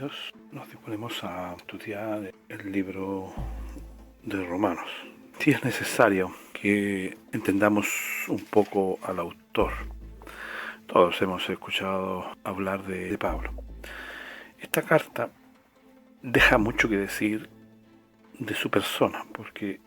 Bienvenidos. Nos disponemos a estudiar el libro de Romanos. Sí es necesario que entendamos un poco al autor. Todos hemos escuchado hablar de Pablo. Esta carta deja mucho que decir de su persona, porque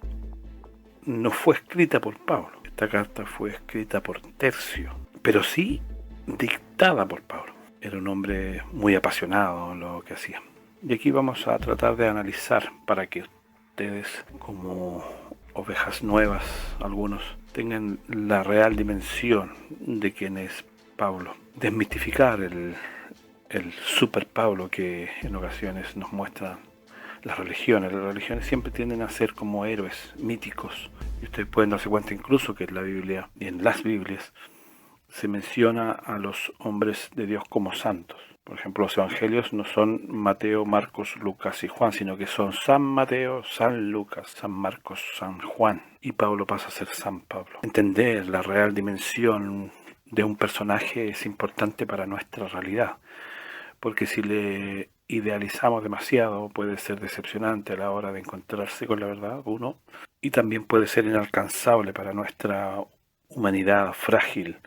no fue escrita por Pablo. Esta carta fue escrita por Tercio, pero sí dictada por Pablo. Era un hombre muy apasionado en lo que hacía. Y aquí vamos a tratar de analizar para que ustedes, como ovejas nuevas, algunos, tengan la real dimensión de quién es Pablo. Desmitificar el super Pablo que en ocasiones nos muestran las religiones. Las religiones siempre tienden a ser como héroes míticos. Y ustedes pueden darse cuenta incluso que en la Biblia y en las Biblias se menciona a los hombres de Dios como santos. Por ejemplo, los evangelios no son Mateo, Marcos, Lucas y Juan, sino que son San Mateo, San Lucas, San Marcos, San Juan. Y Pablo pasa a ser San Pablo. Entender la real dimensión de un personaje es importante para nuestra realidad, porque si le idealizamos demasiado puede ser decepcionante a la hora de encontrarse con la verdad, uno, y también puede ser inalcanzable para nuestra humanidad frágil,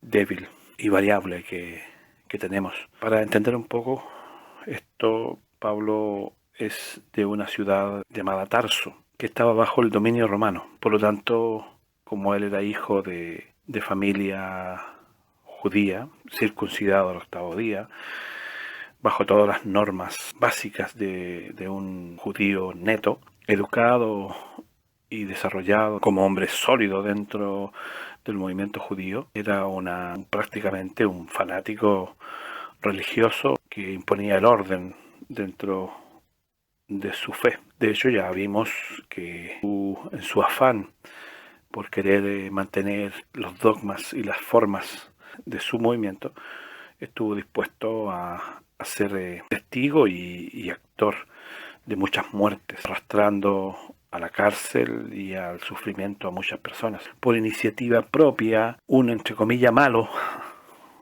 débil y variable que tenemos. Para entender un poco esto, Pablo es de una ciudad llamada Tarso, que estaba bajo el dominio romano. Por lo tanto, como él era hijo de familia judía, circuncidado al 8º día, bajo todas las normas básicas de un judío neto, educado y desarrollado como hombre sólido dentro del movimiento judío, era prácticamente un fanático religioso que imponía el orden dentro de su fe. De hecho, ya vimos que en su afán por querer mantener los dogmas y las formas de su movimiento, estuvo dispuesto a ser testigo y actor de muchas muertes, arrastrando a la cárcel y al sufrimiento a muchas personas. Por iniciativa propia, un entre comillas malo,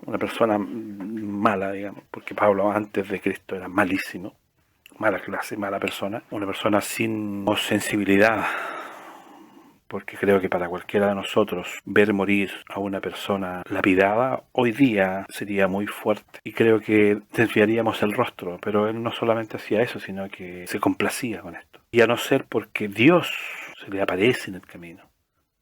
una persona mala, digamos, porque Pablo antes de Cristo era malísimo, mala clase, mala persona, una persona sin sensibilidad, porque creo que para cualquiera de nosotros ver morir a una persona lapidada hoy día sería muy fuerte y creo que desviaríamos el rostro, pero él no solamente hacía eso, sino que se complacía con esto. Y a no ser porque Dios se le aparece en el camino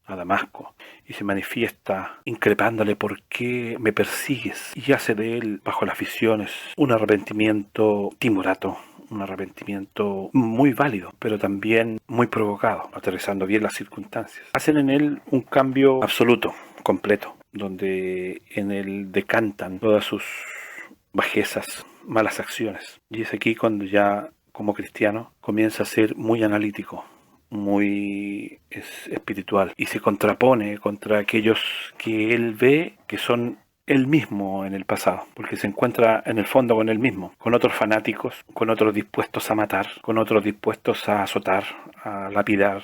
a Damasco y se manifiesta increpándole: ¿por qué me persigues? Y hace de él, bajo las visiones, un arrepentimiento timorato, un arrepentimiento muy válido, pero también muy provocado, aterrizando bien las circunstancias. Hacen en él un cambio absoluto, completo, donde en él decantan todas sus bajezas, malas acciones. Y es aquí cuando ya, como cristiano, comienza a ser muy analítico, muy espiritual, y se contrapone contra aquellos que él ve que son él mismo en el pasado, porque se encuentra en el fondo con él mismo, con otros fanáticos, con otros dispuestos a matar, con otros dispuestos a azotar, a lapidar,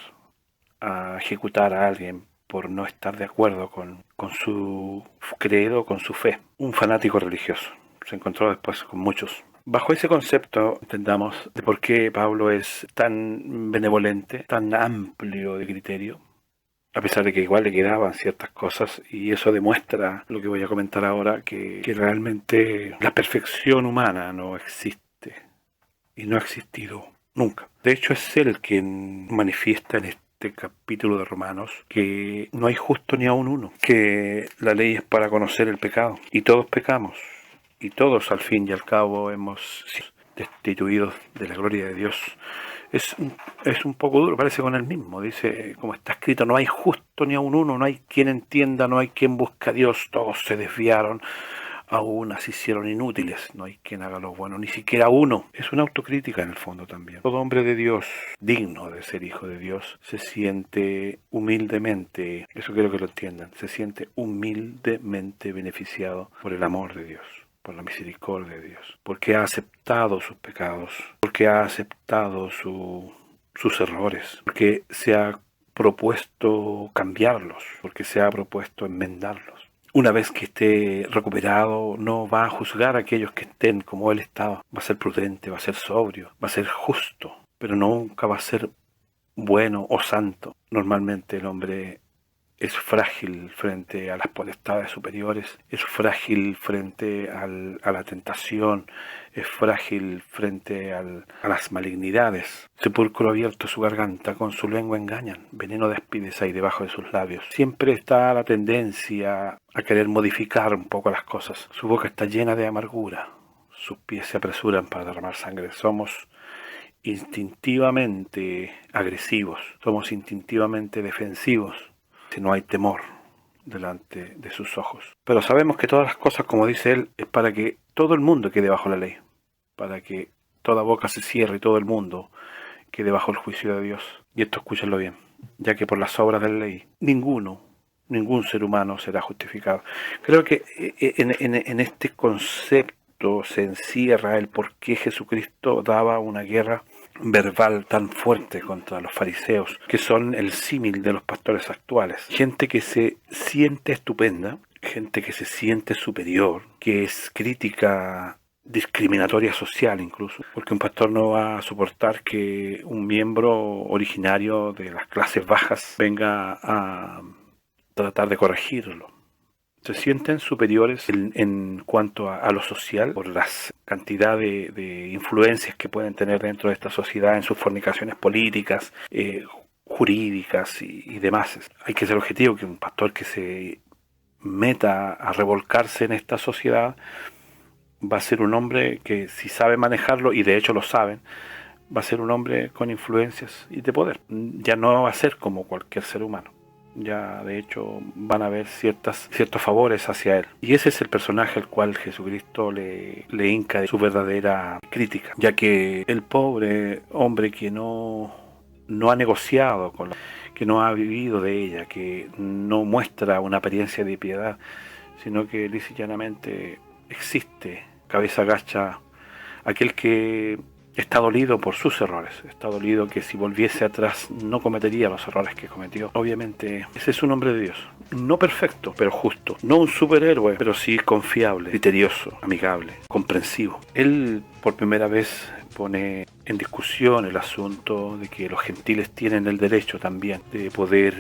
a ejecutar a alguien por no estar de acuerdo con su credo, con su fe. Un fanático religioso. Se encontró después con muchos. Bajo ese concepto entendamos de por qué Pablo es tan benevolente, tan amplio de criterio, a pesar de que igual le quedaban ciertas cosas, y eso demuestra lo que voy a comentar ahora, que realmente la perfección humana no existe y no ha existido nunca. De hecho, es él quien manifiesta en este capítulo de Romanos que no hay justo ni aun uno, que la ley es para conocer el pecado, y todos pecamos, y todos al fin y al cabo hemos sido destituidos de la gloria de Dios. Es un poco duro, parece con él mismo. Dice, como está escrito, no hay justo ni aun uno, no hay quien entienda, no hay quien busque a Dios, todos se desviaron, aún se hicieron inútiles, no hay quien haga lo bueno, ni siquiera uno. Es una autocrítica en el fondo también. Todo hombre de Dios, digno de ser hijo de Dios, se siente humildemente, eso quiero que lo entiendan, se siente humildemente beneficiado por el amor de Dios, por la misericordia de Dios, porque ha aceptado sus pecados, porque ha aceptado sus errores, porque se ha propuesto cambiarlos, porque se ha propuesto enmendarlos. una vez que esté recuperado, no va a juzgar a aquellos que estén como él estaba. Va a ser prudente, va a ser sobrio, va a ser justo, pero nunca va a ser bueno o santo. Normalmente el hombre es frágil frente a las potestades superiores, es frágil frente a la tentación, es frágil frente a las malignidades. Sepulcro abierto su garganta, con su lengua engañan, veneno de espides hay debajo de sus labios. Siempre está la tendencia a querer modificar un poco las cosas. Su boca está llena de amargura, sus pies se apresuran para derramar sangre. Somos instintivamente agresivos, somos instintivamente defensivos, si no hay temor delante de sus ojos. Pero sabemos que todas las cosas, como dice él, es para que todo el mundo quede bajo la ley, para que toda boca se cierre y todo el mundo quede bajo el juicio de Dios. Y esto escúchenlo bien, ya que por las obras de la ley, ningún ser humano será justificado. Creo que en este concepto se encierra el por qué Jesucristo daba una guerra verbal tan fuerte contra los fariseos, que son el símil de los pastores actuales. Gente que se siente estupenda, gente que se siente superior, que es crítica discriminatoria social incluso, porque un pastor no va a soportar que un miembro originario de las clases bajas venga a tratar de corregirlo. Se sienten superiores en cuanto a lo social por la cantidad de influencias que pueden tener dentro de esta sociedad en sus fornicaciones políticas, jurídicas y demás. Hay que ser objetivo, que un pastor que se meta a revolcarse en esta sociedad va a ser un hombre que, si sabe manejarlo, y de hecho lo saben, va a ser un hombre con influencias y de poder. Ya no va a ser como cualquier ser humano. Ya de hecho van a haber ciertos favores hacia él. Y ese es el personaje al cual Jesucristo le hinca su verdadera crítica, ya que el pobre hombre que no ha negociado con que no ha vivido de ella, que no muestra una apariencia de piedad, sino que lisa y llanamente existe, cabeza gacha, aquel que está dolido por sus errores, está dolido que si volviese atrás no cometería los errores que cometió. Obviamente, ese es un hombre de Dios, no perfecto, pero justo, no un superhéroe, pero sí confiable, criterioso, amigable, comprensivo. Él por primera vez pone en discusión el asunto de que los gentiles tienen el derecho también de poder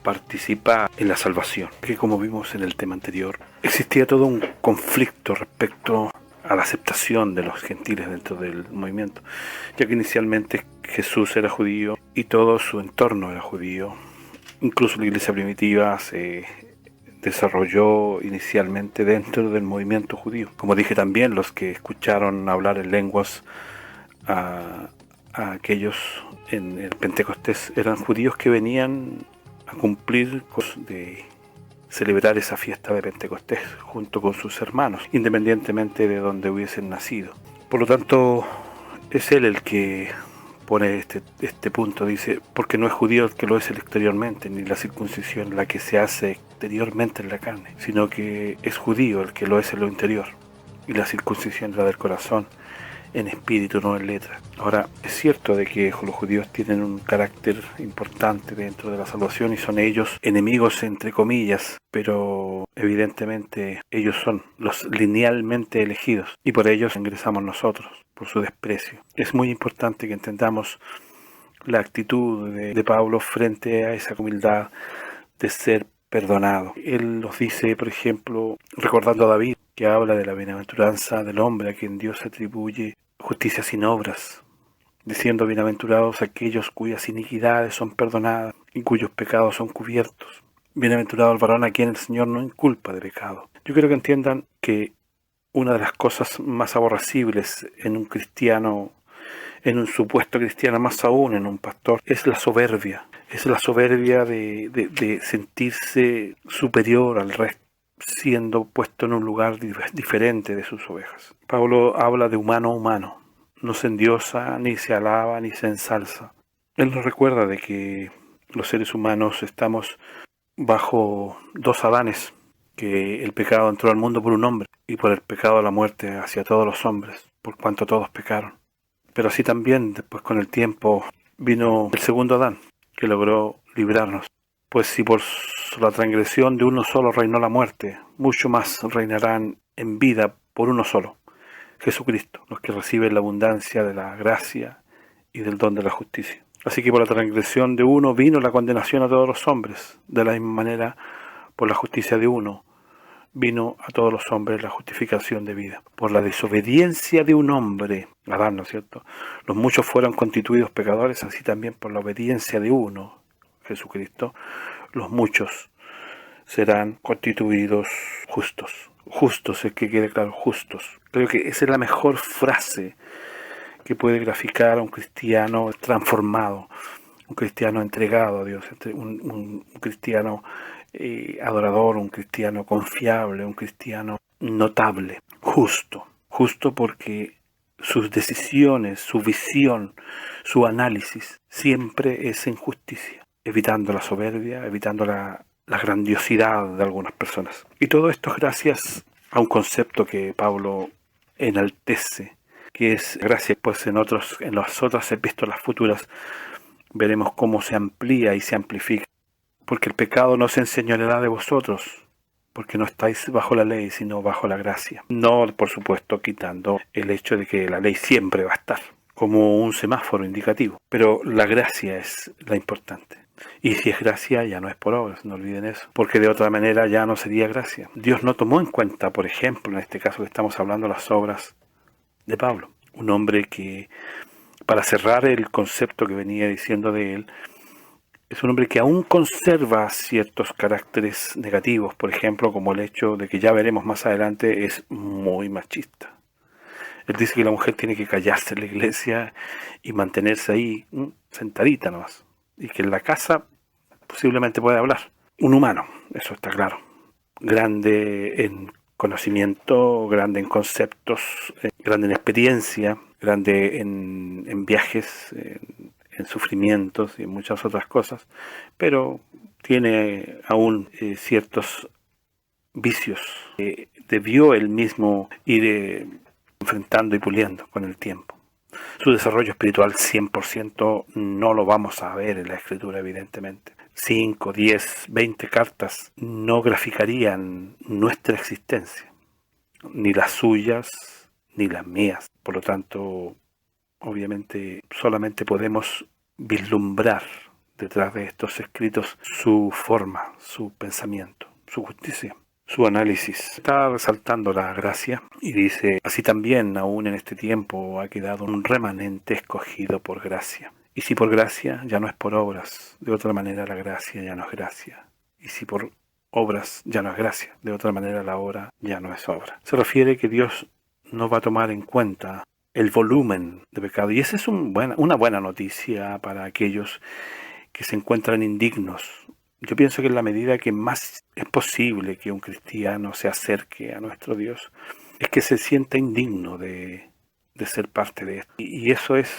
participar en la salvación, que como vimos en el tema anterior, existía todo un conflicto respecto a la aceptación de los gentiles dentro del movimiento, ya que inicialmente Jesús era judío y todo su entorno era judío. Incluso la iglesia primitiva se desarrolló inicialmente dentro del movimiento judío. Como dije también, los que escucharon hablar en lenguas a aquellos en el Pentecostés eran judíos que venían a cumplir de celebrar esa fiesta de Pentecostés junto con sus hermanos, independientemente de donde hubiesen nacido. Por lo tanto, es él el que pone este punto, dice, porque no es judío el que lo es el exteriormente, ni la circuncisión la que se hace exteriormente en la carne, sino que es judío el que lo es en lo interior, y la circuncisión la del corazón, en espíritu, no en letra. Ahora, es cierto de que los judíos tienen un carácter importante dentro de la salvación y son ellos enemigos entre comillas, pero evidentemente ellos son los linealmente elegidos y por ellos ingresamos nosotros, por su desprecio. Es muy importante que entendamos la actitud de Pablo frente a esa humildad de ser perdonado. Él nos dice, por ejemplo, recordando a David, que habla de la bienaventuranza del hombre a quien Dios atribuye justicia sin obras, diciendo: bienaventurados aquellos cuyas iniquidades son perdonadas y cuyos pecados son cubiertos. Bienaventurado el varón a quien el Señor no inculpa de pecado. Yo quiero que entiendan que una de las cosas más aborrecibles en un cristiano, en un supuesto cristiano, más aún en un pastor, es la soberbia. Es la soberbia de sentirse superior al resto, siendo puesto en un lugar diferente de sus ovejas. Pablo habla de humano a humano, no se endiosa, ni se alaba, ni se ensalza. Él nos recuerda de que los seres humanos estamos bajo dos Adanes, que el pecado entró al mundo por un hombre, y por el pecado la muerte hacia todos los hombres, por cuanto todos pecaron. Pero así también, después con el tiempo, vino el segundo Adán, que logró librarnos. Pues si por la transgresión de uno solo reinó la muerte, mucho más reinarán en vida por uno solo, Jesucristo, los que reciben la abundancia de la gracia y del don de la justicia. Así que por la transgresión de uno vino la condenación a todos los hombres, de la misma manera por la justicia de uno vino a todos los hombres la justificación de vida. Por la desobediencia de un hombre, Adán, ¿no es cierto?, los muchos fueron constituidos pecadores, así también por la obediencia de uno, Jesucristo, los muchos serán constituidos justos. Justos, es que quede claro, justos. Creo que esa es la mejor frase que puede graficar a un cristiano transformado, un cristiano entregado a Dios, un cristiano adorador, un cristiano confiable, un cristiano notable, justo. Justo porque sus decisiones, su visión, su análisis siempre es en justicia, evitando la soberbia, evitando la grandiosidad de algunas personas. Y todo esto es gracias a un concepto que Pablo enaltece, que es gracia. Pues en las otras epístolas futuras veremos cómo se amplía y se amplifica. Porque el pecado no se enseñoreará de vosotros, porque no estáis bajo la ley, sino bajo la gracia. No, por supuesto, quitando el hecho de que la ley siempre va a estar, como un semáforo indicativo. Pero la gracia es la importante. Y si es gracia, ya no es por obras, no olviden eso. Porque de otra manera ya no sería gracia. Dios no tomó en cuenta, por ejemplo, en este caso que estamos hablando, las obras de Pablo. Un hombre que, para cerrar el concepto que venía diciendo de él, es un hombre que aún conserva ciertos caracteres negativos, por ejemplo, como el hecho de que ya veremos más adelante es muy machista. Él dice que la mujer tiene que callarse en la iglesia y mantenerse ahí sentadita nomás. Y que en la casa posiblemente puede hablar. Un humano, eso está claro. Grande en conocimiento, grande en conceptos, grande en experiencia, grande en viajes, en sufrimientos y en muchas otras cosas, pero tiene aún ciertos vicios que debió él mismo ir enfrentando y puliendo con el tiempo. Su desarrollo espiritual 100% no lo vamos a ver en la Escritura, evidentemente. 5, 10, 20 cartas no graficarían nuestra existencia, ni las suyas, ni las mías. Por lo tanto, obviamente solamente podemos vislumbrar detrás de estos escritos su forma, su pensamiento, su justicia, su análisis. Está resaltando la gracia y dice, así también aún en este tiempo ha quedado un remanente escogido por gracia. Y si por gracia, ya no es por obras. De otra manera la gracia ya no es gracia. Y si por obras, ya no es gracia. De otra manera la obra ya no es obra. Se refiere que Dios no va a tomar en cuenta el volumen de pecado. Y esa es una buena noticia para aquellos que se encuentran indignos. Yo pienso que en la medida que más es posible que un cristiano se acerque a nuestro Dios, es que se sienta indigno de ser parte de esto. Y eso es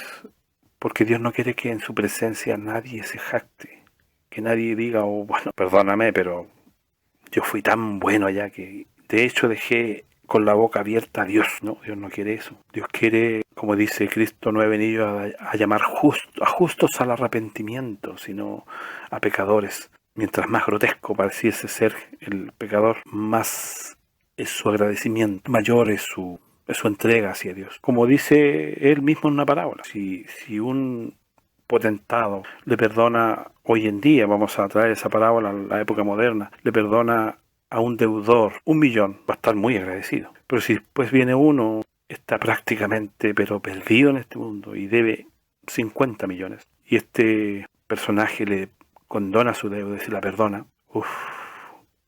porque Dios no quiere que en su presencia nadie se jacte. Que nadie diga, oh, bueno, perdóname, pero yo fui tan bueno allá que de hecho dejé con la boca abierta a Dios. No, Dios no quiere eso. Dios quiere, como dice Cristo, no he venido a llamar a justos al arrepentimiento, sino a pecadores. Mientras más grotesco pareciese ser el pecador, más es su agradecimiento, mayor es su entrega hacia Dios. Como dice él mismo en una parábola, si un potentado le perdona hoy en día, vamos a traer esa parábola a la época moderna, le perdona a un deudor 1.000.000, va a estar muy agradecido. Pero si después viene uno, está prácticamente pero perdido en este mundo y debe 50 millones, y este personaje le condona su deuda y se la perdona,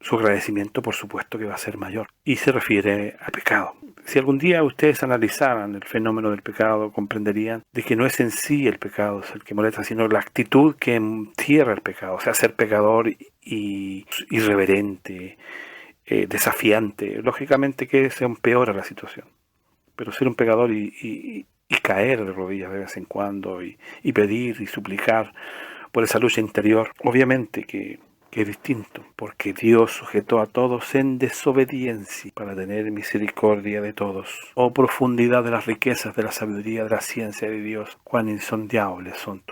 su agradecimiento por supuesto que va a ser mayor. Y se refiere al pecado. Si algún día ustedes analizaran el fenómeno del pecado, comprenderían de que no es en sí el pecado el que molesta, sino la actitud que entierra el pecado. O sea, ser pecador y irreverente, desafiante, lógicamente que se empeora la situación. Pero ser un pecador y caer de rodillas de vez en cuando y pedir y suplicar por esa lucha interior, obviamente que es distinto, porque Dios sujetó a todos en desobediencia para tener misericordia de todos. Oh profundidad de las riquezas de la sabiduría de la ciencia de Dios, cuán insondables son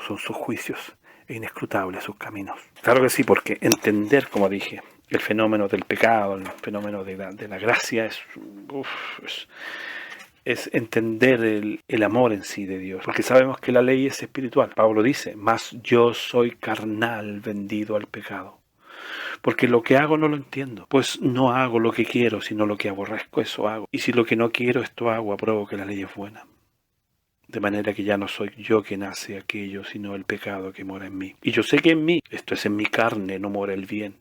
sus juicios, e inescrutable sus caminos. Claro que sí, porque entender, como dije, el fenómeno del pecado, el fenómeno de la gracia es entender el amor en sí de Dios, porque sabemos que la ley es espiritual. Pablo dice, mas yo soy carnal, vendido al pecado. Porque lo que hago no lo entiendo, pues no hago lo que quiero, sino lo que aborrezco, eso hago. Y si lo que no quiero, esto hago, apruebo que la ley es buena. De manera que ya no soy yo quien hace aquello, sino el pecado que mora en mí. Y yo sé que en mí, esto es en mi carne, no mora el bien.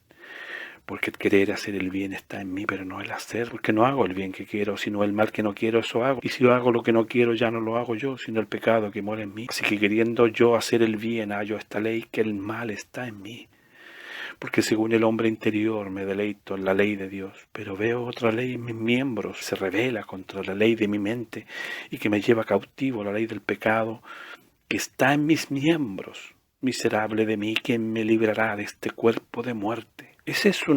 Porque el querer hacer el bien está en mí, pero no el hacer. Porque no hago el bien que quiero, sino el mal que no quiero, eso hago. Y si yo hago lo que no quiero, ya no lo hago yo, sino el pecado que mora en mí. Así que queriendo yo hacer el bien, hallo esta ley, que el mal está en mí. Porque según el hombre interior me deleito en la ley de Dios, pero veo otra ley en mis miembros, se revela contra la ley de mi mente y que me lleva cautivo la ley del pecado que está en mis miembros. Miserable de mí, ¿quién me librará de este cuerpo de muerte? Ese es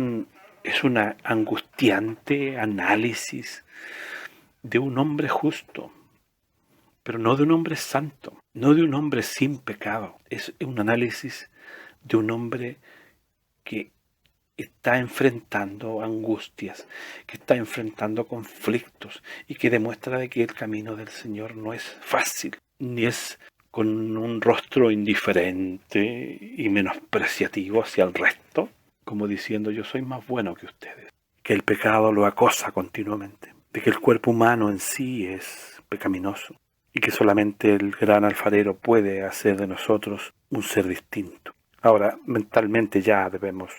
una angustiante análisis de un hombre justo, pero no de un hombre santo, no de un hombre sin pecado. Es un análisis de un hombre que está enfrentando angustias, que está enfrentando conflictos y que demuestra de que el camino del Señor no es fácil, ni es con un rostro indiferente y menospreciativo hacia el resto, como diciendo yo soy más bueno que ustedes, que el pecado lo acosa continuamente, de que el cuerpo humano en sí es pecaminoso y que solamente el gran alfarero puede hacer de nosotros un ser distinto. Ahora, mentalmente ya debemos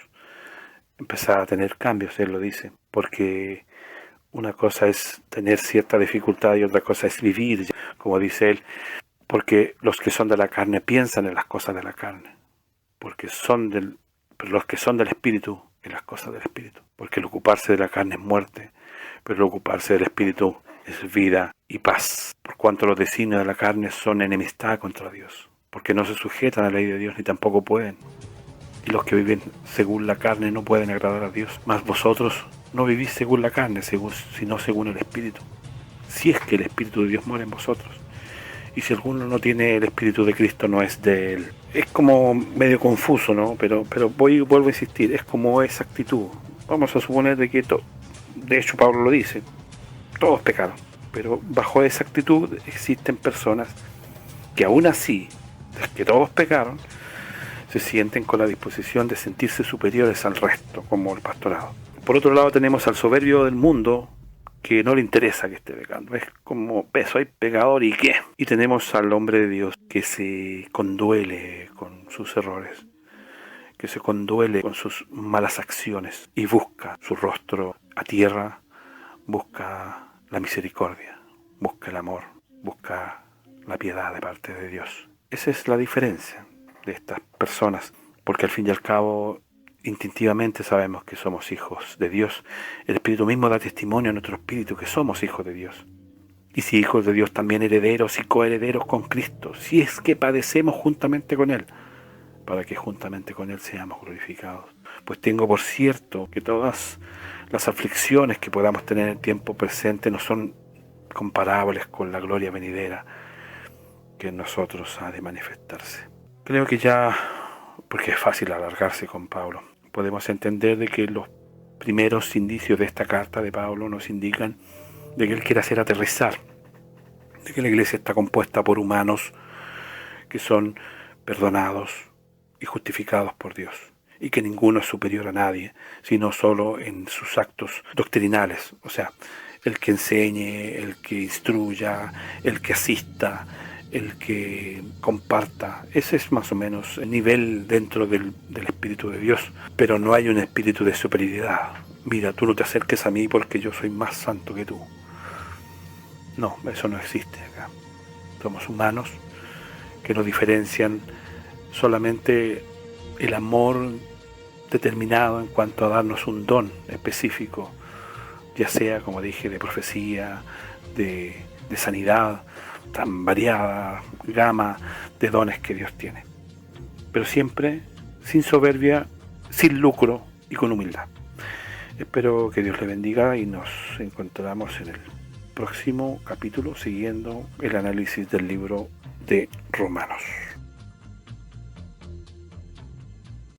empezar a tener cambios, él lo dice, porque una cosa es tener cierta dificultad y otra cosa es vivir, como dice él, porque los que son de la carne piensan en las cosas de la carne, pero los que son del espíritu en las cosas del espíritu, porque el ocuparse de la carne es muerte, pero el ocuparse del espíritu es vida y paz, por cuanto los designios de la carne son enemistad contra Dios, porque no se sujetan a la ley de Dios ni tampoco pueden. Y los que viven según la carne no pueden agradar a Dios. Mas vosotros no vivís según la carne, sino según el Espíritu. Si es que el Espíritu de Dios mora en vosotros. Y si alguno no tiene el Espíritu de Cristo, no es de él. Es como medio confuso, ¿no? Pero vuelvo a insistir, es como esa actitud. Vamos a suponer de que de hecho Pablo lo dice, todos pecaron. Pero bajo esa actitud existen personas que aún así, que todos pecaron, se sienten con la disposición de sentirse superiores al resto, como el pastorado. Por otro lado tenemos al soberbio del mundo, que no le interesa que esté pecando. Es como, soy pecador y ¿qué? Y tenemos al hombre de Dios que se conduele con sus errores, que se conduele con sus malas acciones y busca su rostro a tierra, busca la misericordia, busca el amor, busca la piedad de parte de Dios. Esa es la diferencia de estas personas, porque al fin y al cabo instintivamente sabemos que somos hijos de Dios. El Espíritu mismo da testimonio a nuestro espíritu que somos hijos de Dios. Y si hijos de Dios, también herederos y coherederos con Cristo, si es que padecemos juntamente con Él, para que juntamente con Él seamos glorificados. Pues tengo por cierto que todas las aflicciones que podamos tener en el tiempo presente no son comparables con la gloria venidera que en nosotros ha de manifestarse. Creo que ya, porque es fácil alargarse con Pablo, podemos entender de que los primeros indicios de esta carta de Pablo nos indican de que él quiere hacer aterrizar, de que la iglesia está compuesta por humanos que son perdonados y justificados por Dios, y que ninguno es superior a nadie, sino solo en sus actos doctrinales, o sea, el que enseñe, el que instruya, el que asista, el que comparta. Ese es más o menos el nivel dentro del Espíritu de Dios, pero no hay un espíritu de superioridad. Mira, tú no te acerques a mí porque yo soy más santo que tú. No, eso no existe acá. Somos humanos que nos diferencian solamente el amor determinado en cuanto a darnos un don específico, ya sea, como dije, de profecía, de sanidad, tan variada gama de dones que Dios tiene, pero siempre sin soberbia, sin lucro y con humildad. Espero que Dios le bendiga y nos encontramos en el próximo capítulo siguiendo el análisis del libro de Romanos.